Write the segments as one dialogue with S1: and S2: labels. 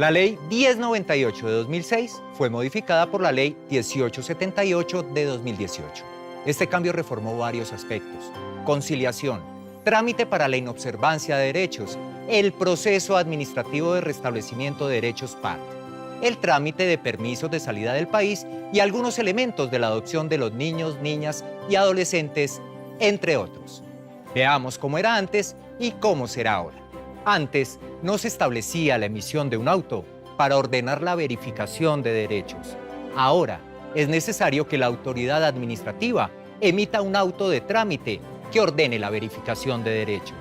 S1: La Ley 1098 de 2006 fue modificada por la Ley 1878 de 2018. Este cambio reformó varios aspectos: conciliación, trámite para la inobservancia de derechos, el proceso administrativo de restablecimiento de derechos PART, el trámite de permisos de salida del país y algunos elementos de la adopción de los niños, niñas y adolescentes, entre otros. Veamos cómo era antes y cómo será ahora. Antes no se establecía la emisión de un auto para ordenar la verificación de derechos. Ahora es necesario que la autoridad administrativa emita un auto de trámite que ordene la verificación de derechos.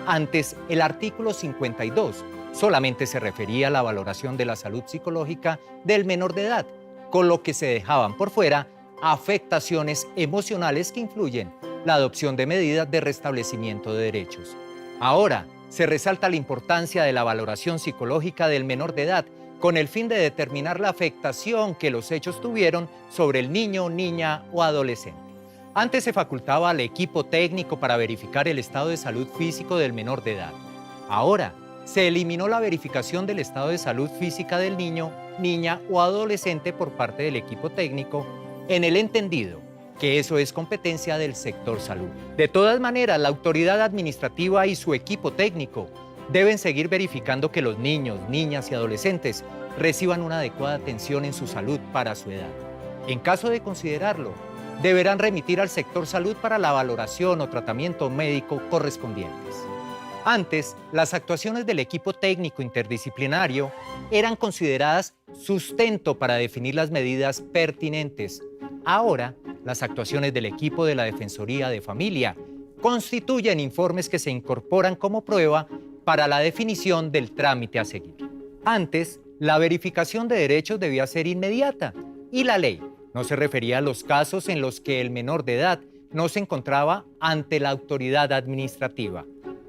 S1: Antes, el artículo 52 solamente se refería a la valoración de la salud psicológica del menor de edad, con lo que se dejaban por fuera afectaciones emocionales que influyen la adopción de medidas de restablecimiento de derechos. Ahora, se resalta la importancia de la valoración psicológica del menor de edad con el fin de determinar la afectación que los hechos tuvieron sobre el niño, niña o adolescente. Antes se facultaba al equipo técnico para verificar el estado de salud físico del menor de edad. Ahora, se eliminó la verificación del estado de salud física del niño, niña o adolescente por parte del equipo técnico, en el entendido que eso es competencia del sector salud. De todas maneras, la autoridad administrativa y su equipo técnico deben seguir verificando que los niños, niñas y adolescentes reciban una adecuada atención en su salud para su edad. En caso de considerarlo, deberán remitir al sector salud para la valoración o tratamiento médico correspondientes. Antes, las actuaciones del equipo técnico interdisciplinario eran consideradas sustento para definir las medidas pertinentes. Ahora, las actuaciones del equipo de la Defensoría de Familia constituyen informes que se incorporan como prueba para la definición del trámite a seguir. Antes, la verificación de derechos debía ser inmediata y la ley no se refería a los casos en los que el menor de edad no se encontraba ante la autoridad administrativa.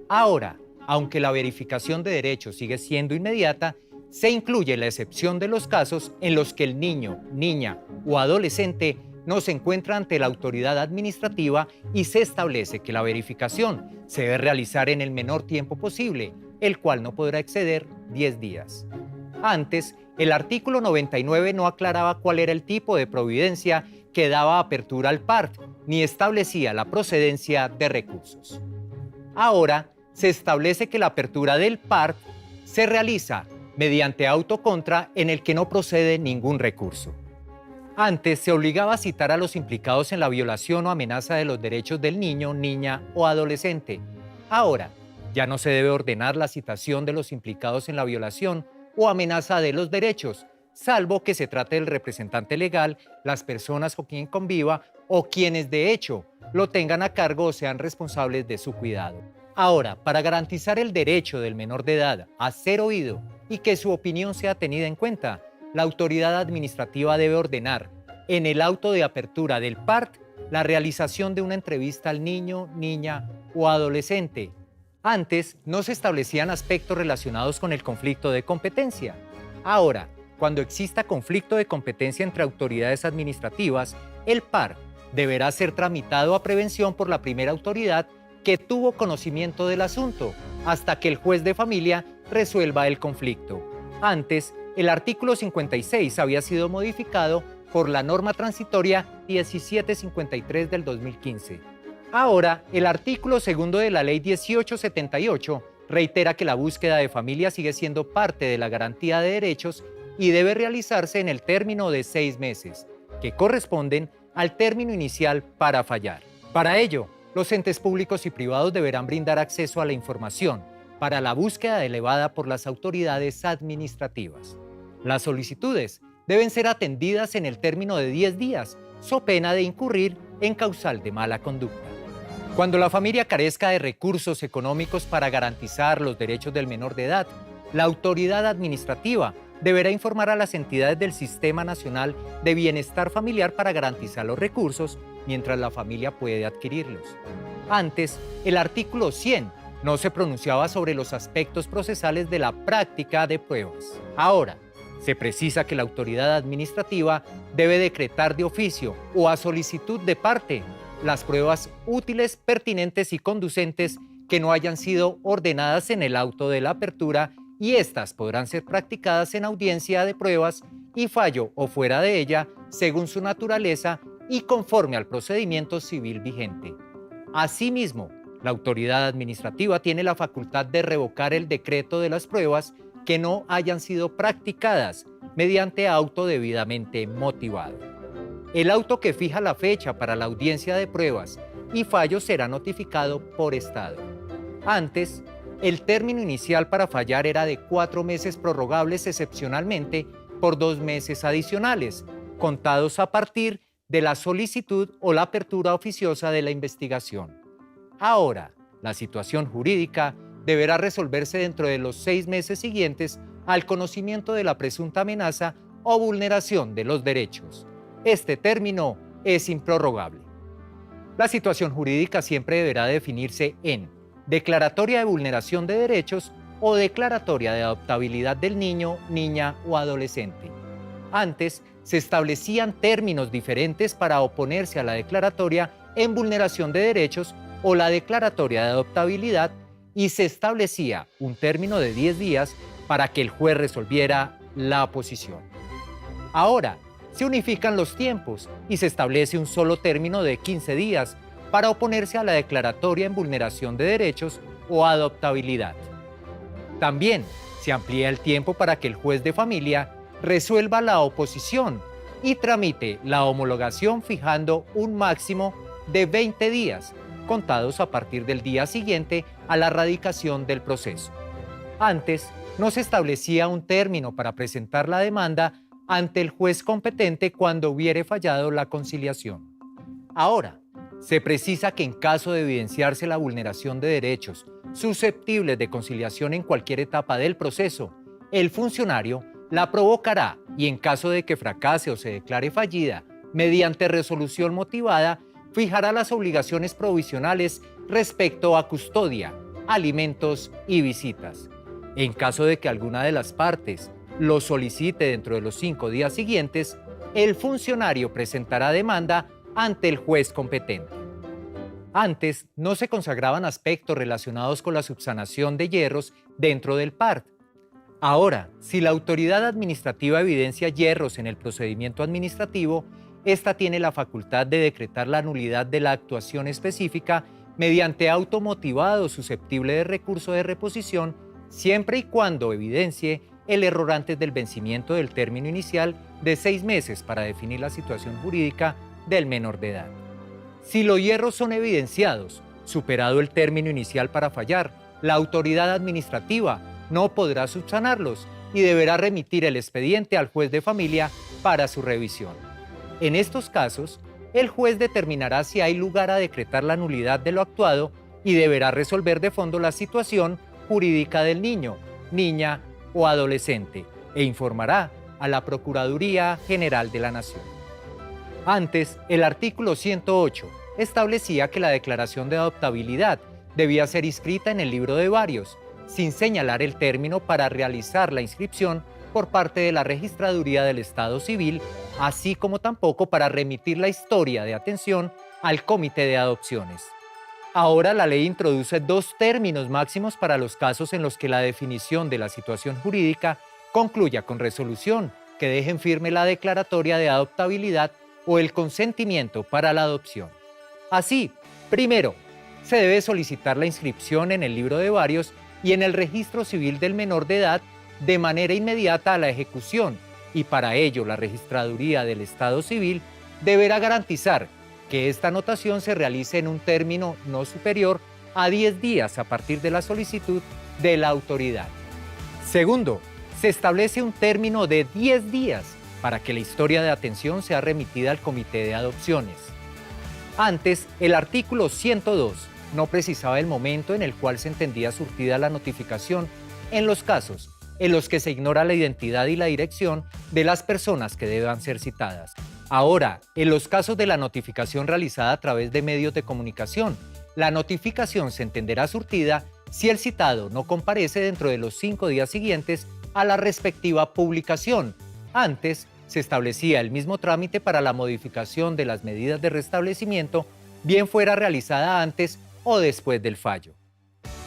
S1: Ahora, aunque la verificación de derechos sigue siendo inmediata, se incluye la excepción de los casos en los que el niño, niña o adolescente no se encuentra ante la autoridad administrativa y se establece que la verificación se debe realizar en el menor tiempo posible, el cual no podrá exceder 10 días. Antes, el artículo 99 no aclaraba cuál era el tipo de providencia que daba apertura al PART, ni establecía la procedencia de recursos. Ahora, se establece que la apertura del PART se realiza mediante autocontra en el que no procede ningún recurso. Antes se obligaba a citar a los implicados en la violación o amenaza de los derechos del niño, niña o adolescente. Ahora, ya no se debe ordenar la citación de los implicados en la violación o amenaza de los derechos, salvo que se trate del representante legal, las personas con quien conviva o quienes de hecho lo tengan a cargo o sean responsables de su cuidado. Ahora, para garantizar el derecho del menor de edad a ser oído y que su opinión sea tenida en cuenta, la autoridad administrativa debe ordenar, en el auto de apertura del PART, la realización de una entrevista al niño, niña o adolescente. Antes, no se establecían aspectos relacionados con el conflicto de competencia. Ahora, cuando exista conflicto de competencia entre autoridades administrativas, el PART deberá ser tramitado a prevención por la primera autoridad que tuvo conocimiento del asunto, hasta que el juez de familia resuelva el conflicto. Antes, el artículo 56 había sido modificado por la norma transitoria 1753 del 2015. Ahora, el artículo segundo de la Ley 1878 reitera que la búsqueda de familia sigue siendo parte de la garantía de derechos y debe realizarse en el término de 6 meses, que corresponden al término inicial para fallar. Para ello, los entes públicos y privados deberán brindar acceso a la información para la búsqueda elevada por las autoridades administrativas. Las solicitudes deben ser atendidas en el término de 10 días, so pena de incurrir en causal de mala conducta. Cuando la familia carezca de recursos económicos para garantizar los derechos del menor de edad, la autoridad administrativa deberá informar a las entidades del Sistema Nacional de Bienestar Familiar para garantizar los recursos mientras la familia puede adquirirlos. Antes, el artículo 100 no se pronunciaba sobre los aspectos procesales de la práctica de pruebas. Ahora, se precisa que la autoridad administrativa debe decretar de oficio o a solicitud de parte las pruebas útiles, pertinentes y conducentes que no hayan sido ordenadas en el auto de la apertura y éstas podrán ser practicadas en audiencia de pruebas y fallo o fuera de ella, según su naturaleza y conforme al procedimiento civil vigente. Asimismo, la autoridad administrativa tiene la facultad de revocar el decreto de las pruebas que no hayan sido practicadas mediante auto debidamente motivado. El auto que fija la fecha para la audiencia de pruebas y fallo será notificado por estado. Antes, el término inicial para fallar era de 4 meses prorrogables excepcionalmente por 2 meses adicionales, contados a partir de la solicitud o la apertura oficiosa de la investigación. Ahora, la situación jurídica deberá resolverse dentro de los 6 meses siguientes al conocimiento de la presunta amenaza o vulneración de los derechos. Este término es improrrogable. La situación jurídica siempre deberá definirse en declaratoria de vulneración de derechos o declaratoria de adoptabilidad del niño, niña o adolescente. Antes, se establecían términos diferentes para oponerse a la declaratoria en vulneración de derechos o la declaratoria de adoptabilidad y se establecía un término de 10 días para que el juez resolviera la oposición. Ahora, se unifican los tiempos y se establece un solo término de 15 días para oponerse a la declaratoria en vulneración de derechos o adoptabilidad. También se amplía el tiempo para que el juez de familia resuelva la oposición y tramite la homologación fijando un máximo de 20 días, contados a partir del día siguiente a la radicación del proceso. Antes, no se establecía un término para presentar la demanda ante el juez competente cuando hubiere fallado la conciliación. Ahora, se precisa que en caso de evidenciarse la vulneración de derechos susceptibles de conciliación en cualquier etapa del proceso, el funcionario la provocará y en caso de que fracase o se declare fallida, mediante resolución motivada, fijará las obligaciones provisionales respecto a custodia, alimentos y visitas. En caso de que alguna de las partes lo solicite dentro de los 5 días siguientes, el funcionario presentará demanda ante el juez competente. Antes no se consagraban aspectos relacionados con la subsanación de hierros dentro del PART. Ahora, si la autoridad administrativa evidencia hierros en el procedimiento administrativo, ésta tiene la facultad de decretar la nulidad de la actuación específica mediante auto motivado susceptible de recurso de reposición, siempre y cuando evidencie el error antes del vencimiento del término inicial de 6 meses para definir la situación jurídica del menor de edad. Si los hierros son evidenciados, superado el término inicial para fallar, la autoridad administrativa no podrá subsanarlos y deberá remitir el expediente al juez de familia para su revisión. En estos casos, el juez determinará si hay lugar a decretar la nulidad de lo actuado y deberá resolver de fondo la situación jurídica del niño, niña o adolescente e informará a la Procuraduría General de la Nación. Antes, el artículo 108 establecía que la declaración de adoptabilidad debía ser inscrita en el libro de varios, sin señalar el término para realizar la inscripción por parte de la Registraduría del Estado Civil, así como tampoco para remitir la historia de atención al Comité de Adopciones. Ahora la ley introduce 2 términos máximos para los casos en los que la definición de la situación jurídica concluya con resolución que dejen firme la declaratoria de adoptabilidad o el consentimiento para la adopción. Así, primero, se debe solicitar la inscripción en el libro de varios y en el registro civil del menor de edad de manera inmediata a la ejecución, y para ello la Registraduría del Estado Civil deberá garantizar que esta anotación se realice en un término no superior a 10 días a partir de la solicitud de la autoridad. Segundo, se establece un término de 10 días para que la historia de atención sea remitida al Comité de Adopciones. Antes, el artículo 102 no precisaba el momento en el cual se entendía surtida la notificación en los casos en los que se ignora la identidad y la dirección de las personas que deban ser citadas. Ahora, en los casos de la notificación realizada a través de medios de comunicación, la notificación se entenderá surtida si el citado no comparece dentro de los 5 días siguientes a la respectiva publicación. Antes, se establecía el mismo trámite para la modificación de las medidas de restablecimiento, bien fuera realizada antes o después del fallo.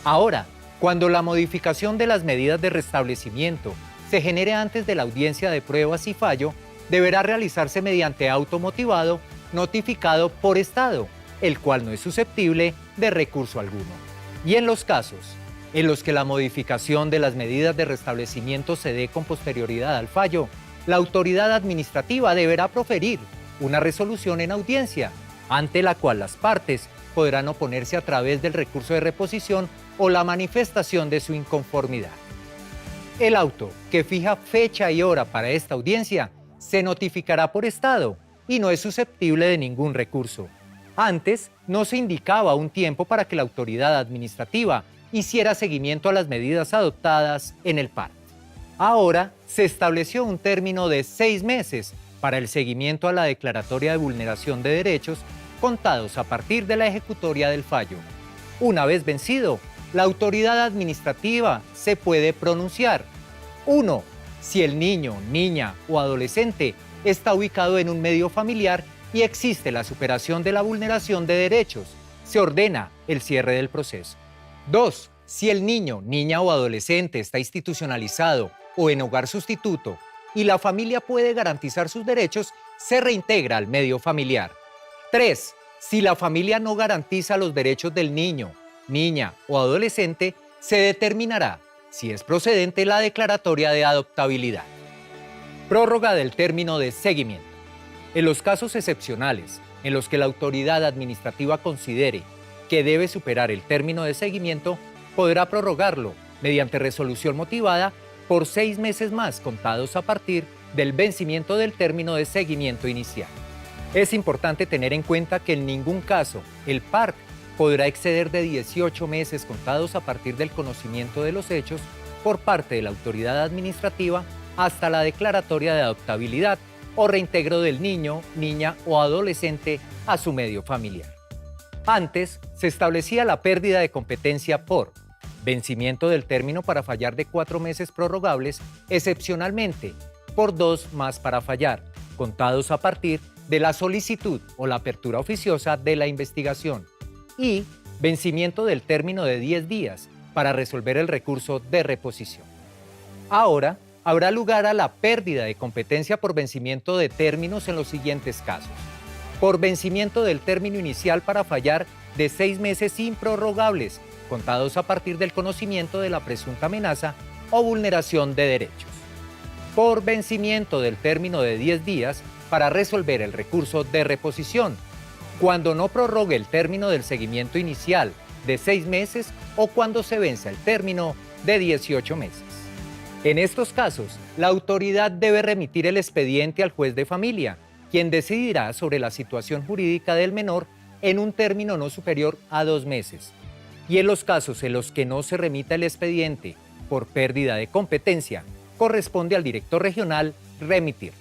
S1: Ahora, Cuando la modificación de las medidas de restablecimiento se genere antes de la audiencia de pruebas y fallo, deberá realizarse mediante auto motivado notificado por Estado, el cual no es susceptible de recurso alguno. Y en los casos en los que la modificación de las medidas de restablecimiento se dé con posterioridad al fallo, la autoridad administrativa deberá proferir una resolución en audiencia, ante la cual las partes podrán oponerse a través del recurso de reposición o la manifestación de su inconformidad. El auto que fija fecha y hora para esta audiencia se notificará por Estado y no es susceptible de ningún recurso. Antes no se indicaba un tiempo para que la autoridad administrativa hiciera seguimiento a las medidas adoptadas en el PART. Ahora se estableció un término de 6 meses para el seguimiento a la declaratoria de vulneración de derechos contados a partir de la ejecutoria del fallo. Una vez vencido, la autoridad administrativa se puede pronunciar. 1. Si el niño, niña o adolescente está ubicado en un medio familiar y existe la superación de la vulneración de derechos, se ordena el cierre del proceso. 2. Si el niño, niña o adolescente está institucionalizado o en hogar sustituto y la familia puede garantizar sus derechos, se reintegra al medio familiar. 3. Si la familia no garantiza los derechos del niño, niña o adolescente, se determinará si es procedente la declaratoria de adoptabilidad. Prórroga del término de seguimiento. En los casos excepcionales en los que la autoridad administrativa considere que debe superar el término de seguimiento, podrá prorrogarlo mediante resolución motivada por 6 meses más contados a partir del vencimiento del término de seguimiento inicial. Es importante tener en cuenta que en ningún caso el PART podrá exceder de 18 meses contados a partir del conocimiento de los hechos por parte de la autoridad administrativa hasta la declaratoria de adoptabilidad o reintegro del niño, niña o adolescente a su medio familiar. Antes se establecía la pérdida de competencia por vencimiento del término para fallar de 4 meses prorrogables, excepcionalmente por 2 más para fallar, contados a partir de la solicitud o la apertura oficiosa de la investigación, y vencimiento del término de 10 días para resolver el recurso de reposición. Ahora, habrá lugar a la pérdida de competencia por vencimiento de términos en los siguientes casos. Por vencimiento del término inicial para fallar de 6 meses improrrogables, contados a partir del conocimiento de la presunta amenaza o vulneración de derechos. Por vencimiento del término de 10 días para resolver el recurso de reposición, cuando no prorrogue el término del seguimiento inicial de 6 meses o cuando se venza el término de 18 meses. En estos casos, la autoridad debe remitir el expediente al juez de familia, quien decidirá sobre la situación jurídica del menor en un término no superior a 2 meses. Y en los casos en los que no se remita el expediente por pérdida de competencia, corresponde al director regional remitirlo.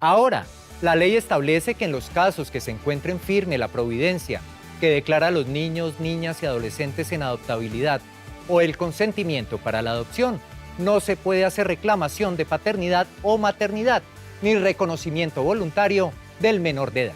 S1: Ahora, la ley establece que en los casos que se encuentren firme la providencia que declara a los niños, niñas y adolescentes en adoptabilidad o el consentimiento para la adopción, no se puede hacer reclamación de paternidad o maternidad, ni reconocimiento voluntario del menor de edad.